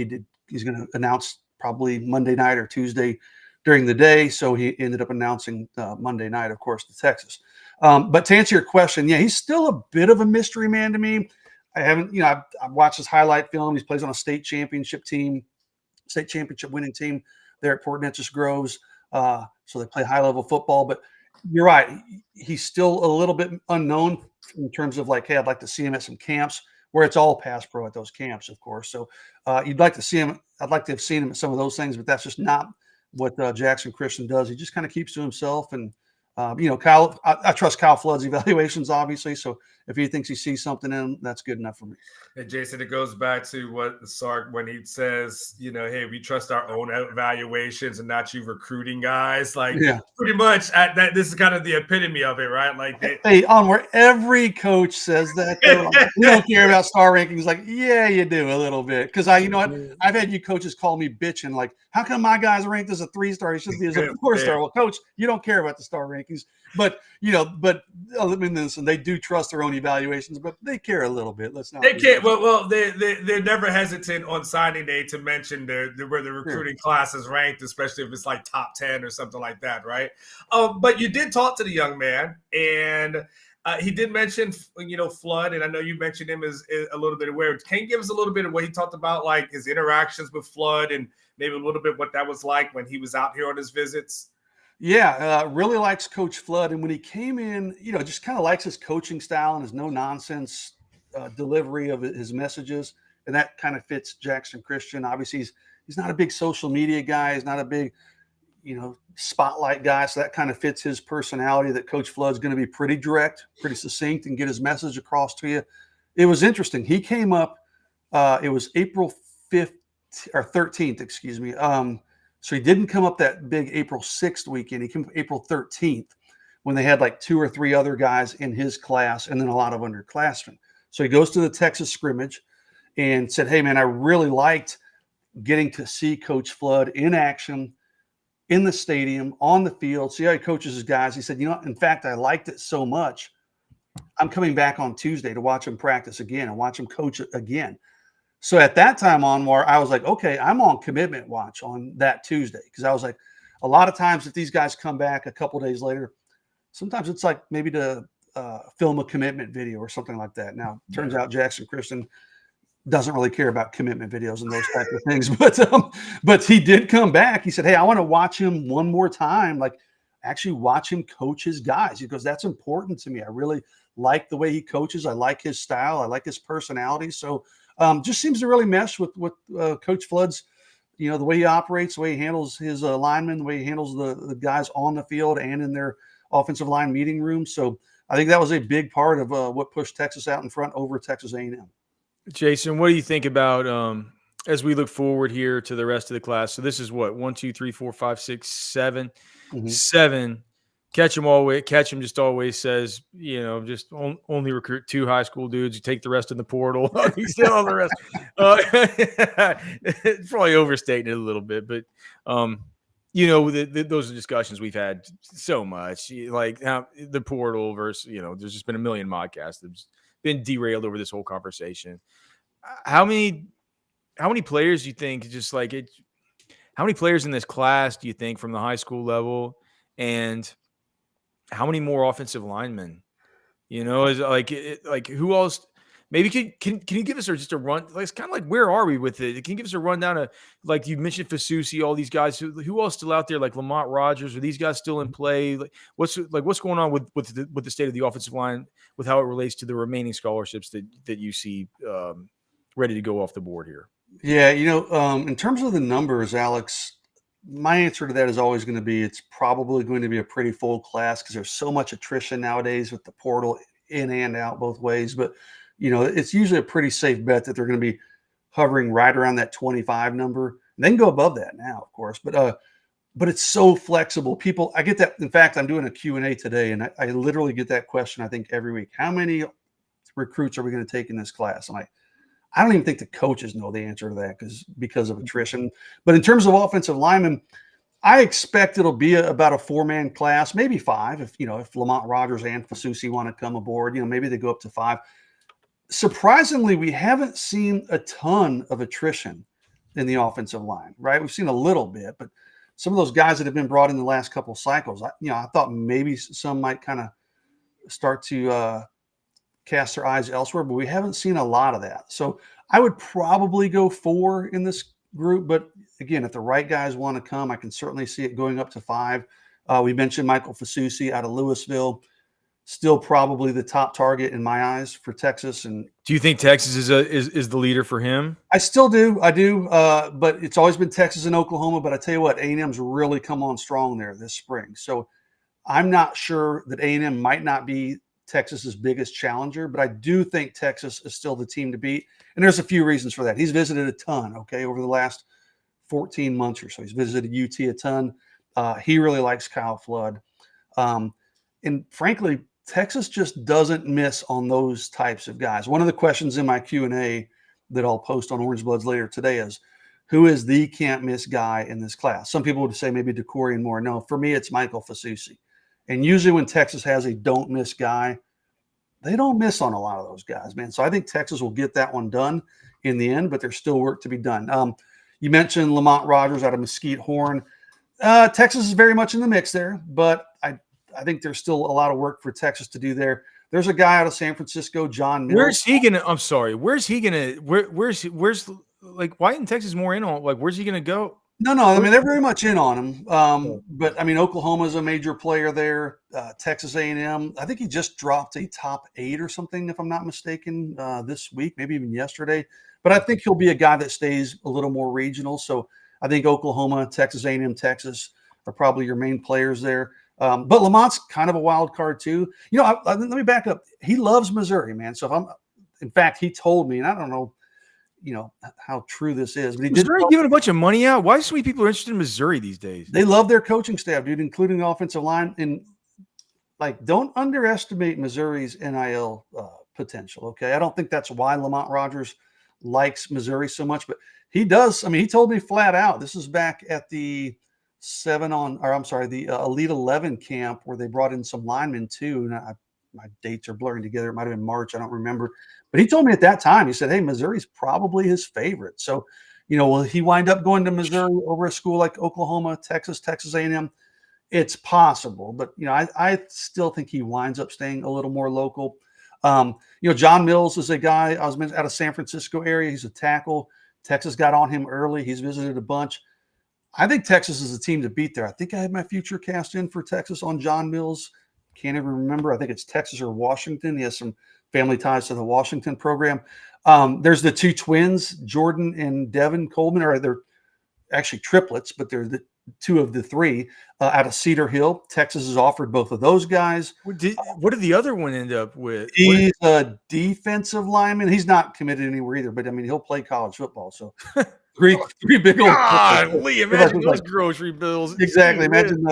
He's going to announce probably Monday night or Tuesday during the day. So he ended up announcing Monday night, of course, to Texas. But to answer your question, yeah, he's still a bit of a mystery man to me. I haven't, I've watched his highlight film. He plays on a state championship winning team there at Port Neches Groves. So they play high level football. But you're right, he's still a little bit unknown in terms of like, hey, I'd like to see him at some camps where it's all pass pro at those camps, of course. So you'd like to see him. I'd like to have seen him at some of those things, but that's just not what Jackson Christian does. He just kind of keeps to himself. And, Kyle, I trust Kyle Flood's evaluations, obviously. So if he thinks he sees something in him, that's good enough for me. And Jason, it goes back to what Sark, when he says, hey, we trust our own evaluations and not you recruiting guys. Like, pretty much this is kind of the epitome of it, right? Like, hey, Onward, every coach says that. We don't care about star rankings. Like, yeah, you do a little bit. Because you know what? I've had you coaches call me bitching. Like, how come my guy's ranked as a 3-star? He should be as a 4-star. Well, coach, you don't care about the star rankings. But listen, they do trust their own evaluations, but they care a little bit. Let's not. They can't. Well, they're never hesitant on signing day to mention where the recruiting class is ranked, especially if it's like top 10 or something like that, right? But you did talk to the young man, and he did mention, Flood, and I know you mentioned him as a little bit aware. Can you give us a little bit of what he talked about, like his interactions with Flood, and maybe a little bit what that was like when he was out here on his visits? Yeah, really likes Coach Flood. And when he came in, just kind of likes his coaching style and his no-nonsense delivery of his messages. And that kind of fits Jackson Christian. Obviously, he's not a big social media guy. He's not a big, spotlight guy. So that kind of fits his personality, that Coach Flood's going to be pretty direct, pretty succinct, and get his message across to you. It was interesting. He came up, it was April 5th or 13th, excuse me. So he didn't come up that big April 6th weekend. He came up April 13th when they had like 2 or 3 other guys in his class and then a lot of underclassmen. So he goes to the Texas scrimmage and said, hey, man, I really liked getting to see Coach Flood in action in the stadium, on the field, see how he coaches his guys. He said, in fact, I liked it so much, I'm coming back on Tuesday to watch him practice again and watch him coach again. So at that time, Anwar, I was like, okay, I'm on commitment watch on that Tuesday, because I was like, a lot of times if these guys come back a couple days later, sometimes it's like maybe to film a commitment video or something like that. Now, it turns out Jackson Christian doesn't really care about commitment videos and those types of things, but he did come back. He said, hey, I want to watch him one more time, like actually watch him coach his guys. He goes, that's important to me. I really like the way he coaches. I like his style. I like his personality. So just seems to really mesh with Coach Flood's, the way he operates, the way he handles his linemen, the way he handles the guys on the field and in their offensive line meeting room. So I think that was a big part of what pushed Texas out in front over Texas A&M. Jason, what do you think about as we look forward here to the rest of the class? So this is what, 1, 2, 3, 4, 5, 6, 7, 7. Catch them just always says, just only recruit 2 high school dudes. You take the rest in the portal. You still on the rest. It's probably overstating it a little bit, but those are discussions we've had so much, like how the portal versus, there's just been a million podcasts that's been derailed over this whole conversation. How many players do you think how many players in this class do you think from the high school level, and how many more offensive linemen, is like who else? Maybe can you give us just a run? Like, it's kind of like, where are we with it? Can you give us a rundown of, like you mentioned, Fasusi, all these guys, who else still out there, like Lamont Rogers? Are these guys still in play? Like, what's going on with the state of the offensive line, with how it relates to the remaining scholarships that you see ready to go off the board here? Yeah, in terms of the numbers, Alex, my answer to that is always going to be, it's probably going to be a pretty full class, because there's so much attrition nowadays with the portal in and out both ways. But it's usually a pretty safe bet that they're going to be hovering right around that 25 number. And they can go above that now, of course, but it's so flexible. I get that. In fact, I'm doing a Q&A today, and I literally get that question, I think, every week. How many recruits are we going to take in this class? And I don't even think the coaches know the answer to that because of attrition. But in terms of offensive linemen, I expect it'll be about a 4-man class, maybe 5. If Lamont Rogers and Fasusi want to come aboard, maybe they go up to 5. Surprisingly, we haven't seen a ton of attrition in the offensive line, right? We've seen a little bit, but some of those guys that have been brought in the last couple of cycles, I thought maybe some might kind of start to cast their eyes elsewhere, but we haven't seen a lot of that. So I would probably go 4 in this group, but again, if the right guys want to come, I can certainly see it going up to 5. We mentioned Michael Fasusi out of Louisville, still probably the top target in my eyes for Texas. And do you think Texas is the leader for him? I still do. I do. But it's always been Texas and Oklahoma. But I tell you what, A&M's really come on strong there this spring. So I'm not sure that A&M might not be Texas's biggest challenger, but I do think Texas is still the team to beat. And there's a few reasons for that. He's visited a ton, over the last 14 months or so. He's visited UT a ton. He really likes Kyle Flood. And frankly, Texas just doesn't miss on those types of guys. One of the questions in my Q&A that I'll post on Orange Bloods later today is, who is the can't-miss guy in this class? Some people would say maybe DeCorian Moore. No, for me, it's Michael Fasusi. And usually when Texas has a don't-miss guy, they don't miss on a lot of those guys, man. So I think Texas will get that one done in the end, but there's still work to be done. You mentioned Lamont Rogers out of Mesquite Horn. Texas is very much in the mix there, but I think there's still a lot of work for Texas to do there. There's a guy out of San Francisco, John Mills. Where's he gonna? I'm sorry. Where's he gonna? Where's like? Why isn't Texas more in on? Like, where's he gonna go? No. I mean, they're very much in on him. But I mean, Oklahoma's a major player there. Texas A&M. I think he just dropped a top 8 or something, if I'm not mistaken, this week, maybe even yesterday. But I think he'll be a guy that stays a little more regional. So I think Oklahoma, Texas A&M, Texas are probably your main players there. But Lamont's kind of a wild card too. Let me back up. He loves Missouri, man. So in fact, he told me, and I don't know, how true this is, but he did giving a bunch of money out. Why so many people are interested in Missouri these days? They love their coaching staff, dude, including the offensive line. And don't underestimate Missouri's NIL potential. Okay. I don't think that's why Lamont Rogers likes Missouri so much, but he does. I mean, he told me flat out, this is back at the the Elite 11 camp where they brought in some linemen too. And my dates are blurring together. It might've been March. I don't remember, but he told me at that time, he said, hey, Missouri's probably his favorite. So, will he wind up going to Missouri over a school like Oklahoma, Texas A&M? It's possible, but I still think he winds up staying a little more local. John Mills is a guy I was mentioned out of San Francisco area. He's a tackle. Texas got on him early. He's visited a bunch. I think Texas is a team to beat there. I think I had my future cast in for Texas on John Mills. Can't even remember. I think it's Texas or Washington. He has some family ties to the Washington program. There's the 2 twins, Jordan and Devin Coleman, or they're actually triplets, but they're the 2 of the 3 out of Cedar Hill. Texas has offered both of those guys. What did the other one end up with? He's a defensive lineman. He's not committed anywhere either, but I mean, he'll play college football. So three big old. God, Lee, imagine those grocery bills. Exactly. Imagine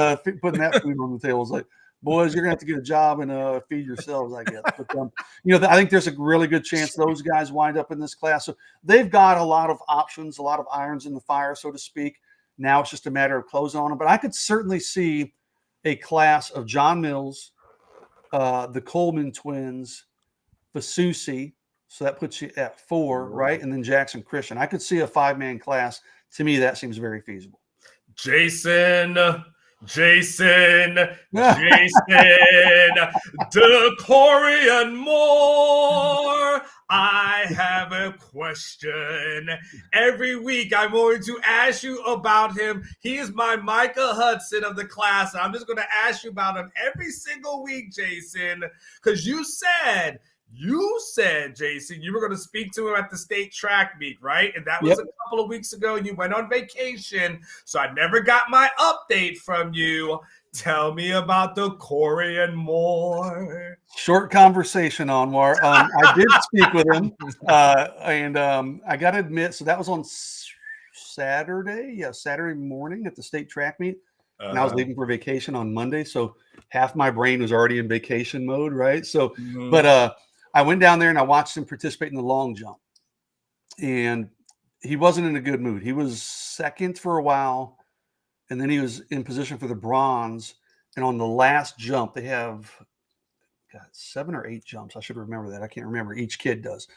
putting that food on the table. It's like, boys, you're gonna have to get a job and feed yourselves, I guess. But I think there's a really good chance those guys wind up in this class. So they've got a lot of options, a lot of irons in the fire, so to speak. Now it's just a matter of closing on them. But I could certainly see a class of John Mills, the Coleman twins, Fasusi. So that puts you at 4, right? And then Jackson Christian. I could see a 5-man class. To me, that seems very feasible. Jason, DeCorian Moore. I have a question. Every week I'm going to ask you about him. He is my Micah Hudson of the class. I'm just going to ask you about him every single week, Jason, because you said, Jason, you were going to speak to him at the state track meet, right? And that was a couple of weeks ago. You went on vacation, so I never got my update from you. Tell me about DeCorian Moore. Short conversation, Anwar. I did speak with him, and I got to admit, so that was on Saturday. Yeah, Saturday morning at the state track meet. And I was leaving for vacation on Monday, so half my brain was already in vacation mode, right? So, but I went down there and I watched him participate in the long jump, and he wasn't in a good mood. He was second for a while, and then he was in position for the bronze. And on the last jump, they have 7 or 8 jumps. I should remember that. I can't remember. Each kid does.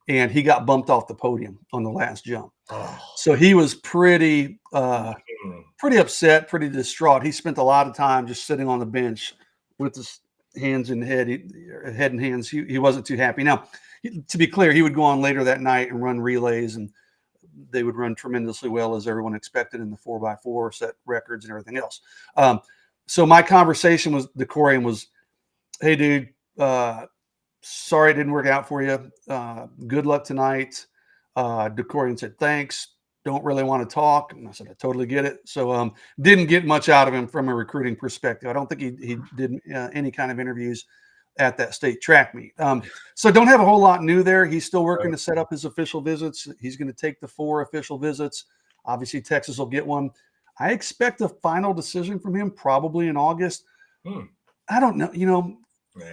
And he got bumped off the podium on the last jump. Oh. So he was pretty upset, pretty distraught. He spent a lot of time just sitting on the bench with his hands in head and hands. He wasn't too happy. Now, to be clear, he would go on later that night and run relays, and they would run tremendously well, as everyone expected, in the 4x4, set records and everything else. So my conversation with Decorian was, hey, dude, sorry it didn't work out for you. Good luck tonight. Decorian said, thanks. Don't really want to talk. And I said, I totally get it. So didn't get much out of him from a recruiting perspective. I don't think he did any kind of interviews at that state track meet. So don't have a whole lot new there. He's still working to set up his official visits. He's going to take the 4 official visits. Obviously, Texas will get one. I expect a final decision from him probably in August. I don't know.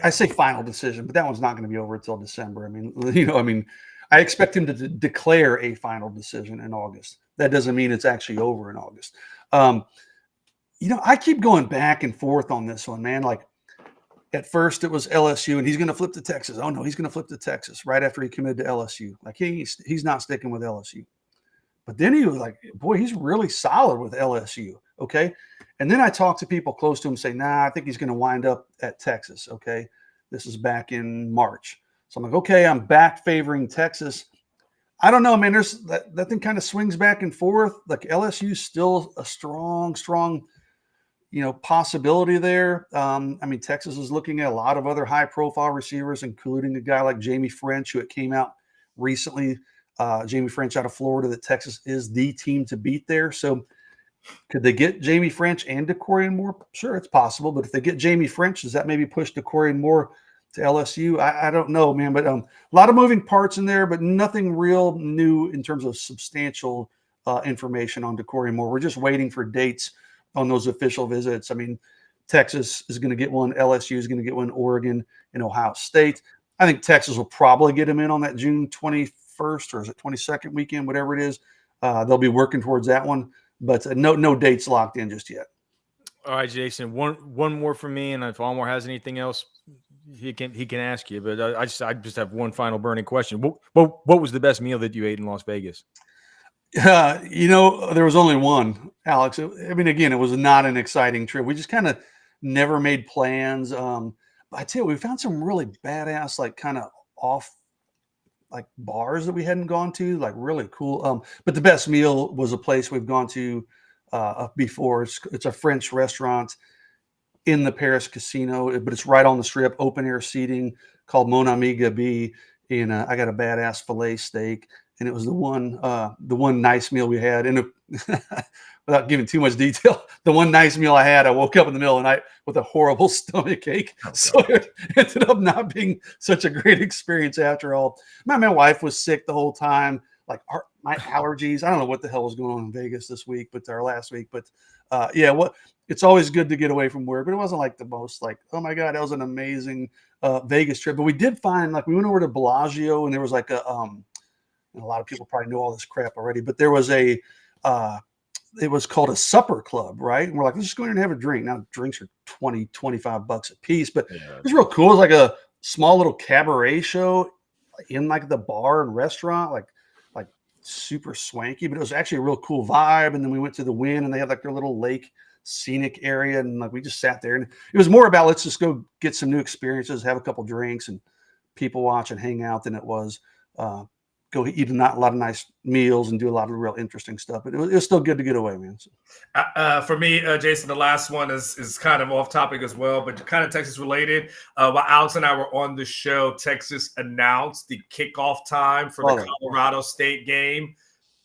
I say final decision, but that one's not going to be over until December. I expect him to declare a final decision in August. That doesn't mean it's actually over in August. I keep going back and forth on this one, man. Like, at first it was LSU and he's going to flip to Texas. Oh no, he's going to flip to Texas right after he committed to LSU. Like he's not sticking with LSU. But then he was like, boy, he's really solid with LSU. Okay. And then I talked to people close to him say, nah, I think he's going to wind up at Texas. Okay. This is back in March. So I'm like, okay, I'm back favoring Texas. I don't know, man. There's that thing kind of swings back and forth. Like LSU is still a strong, possibility there. Texas is looking at a lot of other high profile receivers, including a guy like Jamie French, who it came out recently. Jamie French out of Florida, that Texas is the team to beat there. So could they get Jamie French and Decorian Moore? Sure, it's possible. But if they get Jamie French, does that maybe push Decorian Moore to LSU? I don't know, man. But a lot of moving parts in there, but nothing real new in terms of substantial information on Decorian Moore. We're just waiting for dates on those official visits. Texas is going to get one. LSU is going to get one. Oregon and Ohio State. I think Texas will probably get him in on that June 21st or is it 22nd weekend, whatever it is. They'll be working towards that one, but no dates locked in just yet. All right, Jason. One more from me, and if Almore has anything else, he can ask you. But I just have one final burning question. What was the best meal that you ate in Las Vegas? There was only one, Alex. Again, it was not an exciting trip. We just kind of never made plans. But I tell you, we found some really badass, like kind of off, like bars that we hadn't gone to, like really cool. But the best meal was a place we've gone to before. It's a French restaurant in the Paris casino, but it's right on the strip, open air seating, called Mon Ami Gabi. And I got a badass filet steak. And it was the one nice meal we had. And without giving too much detail, the one nice meal I had, I woke up in the middle of the night with a horrible stomach ache. So it ended up not being such a great experience after all. My wife was sick the whole time. Like my allergies. I don't know what the hell was going on in Vegas this week, but our last week. But it's always good to get away from work. But it wasn't like the most like, oh my God, that was an amazing Vegas trip. But we did find, like, we went over to Bellagio, and there was like a lot of people probably know all this crap already, but there was it was called a supper club, right? And we're like, let's just go in and have a drink. Now drinks are $25 a piece, but it was real cool. It was like a small little cabaret show in like the bar and restaurant, like super swanky, but it was actually a real cool vibe. And then we went to the Wynn, and they had like their little lake scenic area. And like, we just sat there, and it was more about, let's just go get some new experiences, have a couple drinks and people watch and hang out, than it was, go eat a lot of nice meals and do a lot of real interesting stuff. But it was still good to get away, man. So. For me, Jason, the last one is kind of off topic as well, but kind of Texas related. While Alex and I were on the show, Texas announced the kickoff time for the Colorado State game.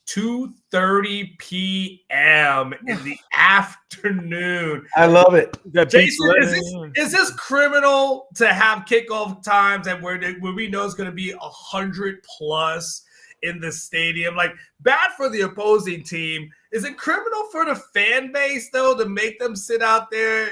2:30 p.m. in the afternoon. I love it. Jason, is this criminal to have kickoff times and where we know it's going to be 100 plus in the stadium? Like, bad for the opposing team. Is it criminal for the fan base though to make them sit out there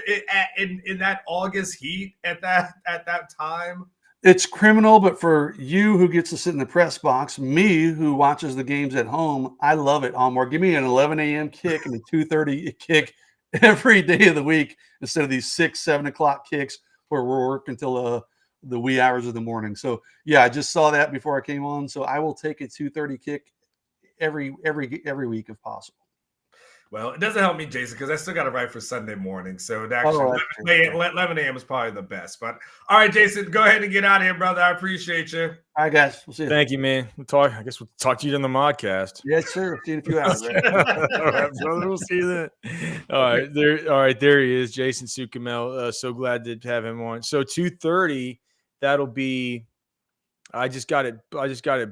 in that August heat at that time? It's criminal, but for you who gets to sit in the press box, me who watches the games at home, I love it. More, give me an 11 a.m. kick and a 2:30 kick every day of the week instead of these 6, 7 o'clock kicks where we're working until the wee hours of the morning. So yeah, I just saw that before I came on. So I will take a 2:30 kick every week if possible. Well, it doesn't help me, Jason, because I still got to write for Sunday morning. So it Oh, actually, that's true. 11 a.m. is probably the best. But all right, Jason, go ahead and get out of here, brother. I appreciate you. All right, guys. We'll see you. Thank you, man. I guess we'll talk to you on the modcast. Yes, sir. See you in a few hours. Right? All right, brother. We'll see you then. All right, there he is, Jason Suchomel. So glad to have him on. So 2:30, that'll be. I just got it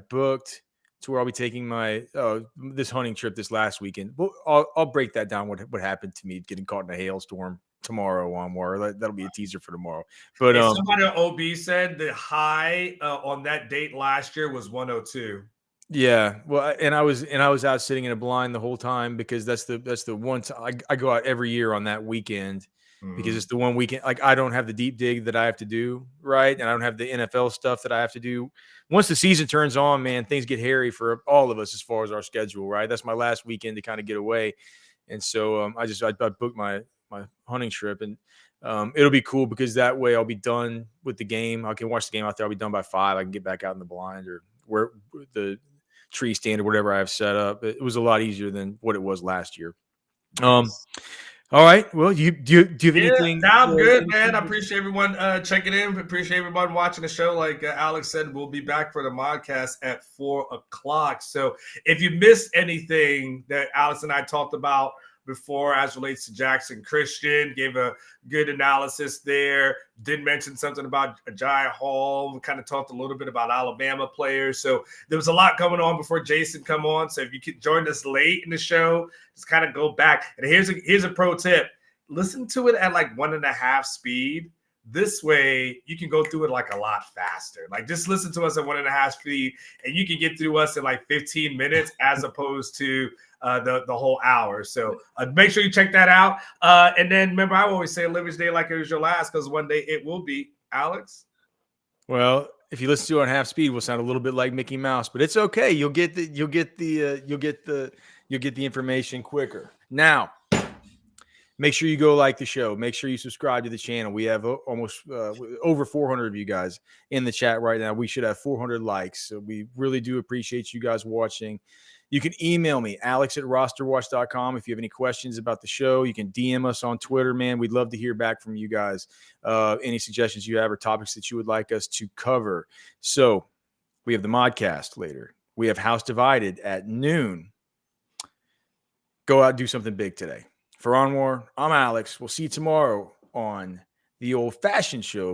booked to where I'll be taking my this hunting trip this last weekend. Well, I'll break that down. What happened to me getting caught in a hailstorm tomorrow on more. That'll be a teaser for tomorrow. But somebody on OB said the high on that date last year was 102. Yeah, well, and I was out sitting in a blind the whole time because that's the one time I go out every year on that weekend because it's the one weekend like I don't have the deep dig that I have to do, right? And I don't have the NFL stuff that I have to do. Once the season turns on, man, things get hairy for all of us as far as our schedule, right? That's my last weekend to kind of get away, and so I booked my hunting trip, and it'll be cool because that way I'll be done with the game. I can watch the game out there. I'll be done by 5. I can get back out in the blind or where the tree stand or whatever I have set up. It was a lot easier than what it was last year. All right. Well, do you have anything? I'm good, man. I appreciate everyone checking in. Appreciate everyone watching the show. Like Alex said, we'll be back for the podcast at 4:00. So if you missed anything that Alex and I talked about before as relates to Jackson Christian, gave a good analysis there. Did mention something about Aji Hall. We kind of talked a little bit about Alabama players. So there was a lot going on before Jason come on. So if you could join us late in the show, just kind of go back. And here's a pro tip. Listen to it at like 1.5 speed. This way you can go through it like a lot faster. Like just listen to us at 1.5 speed and you can get through us in like 15 minutes as opposed to the whole hour. So make sure you check that out. And then remember, I always say live each day like it was your last, because one day it will be. Alex? Well, if you listen to it on half speed, we'll sound a little bit like Mickey Mouse, but it's okay. You'll get the information quicker. Now, make sure you go like the show. Make sure you subscribe to the channel. We have almost over 400 of you guys in the chat right now. We should have 400 likes. So we really do appreciate you guys watching. You can email me, alex@rosterwatch.com. If you have any questions about the show, you can DM us on Twitter, man. We'd love to hear back from you guys. Any suggestions you have or topics that you would like us to cover. So we have the modcast later. We have House Divided at noon. Go out and do something big today. For Onwar, I'm Alex. We'll see you tomorrow on the Old Fashioned Show.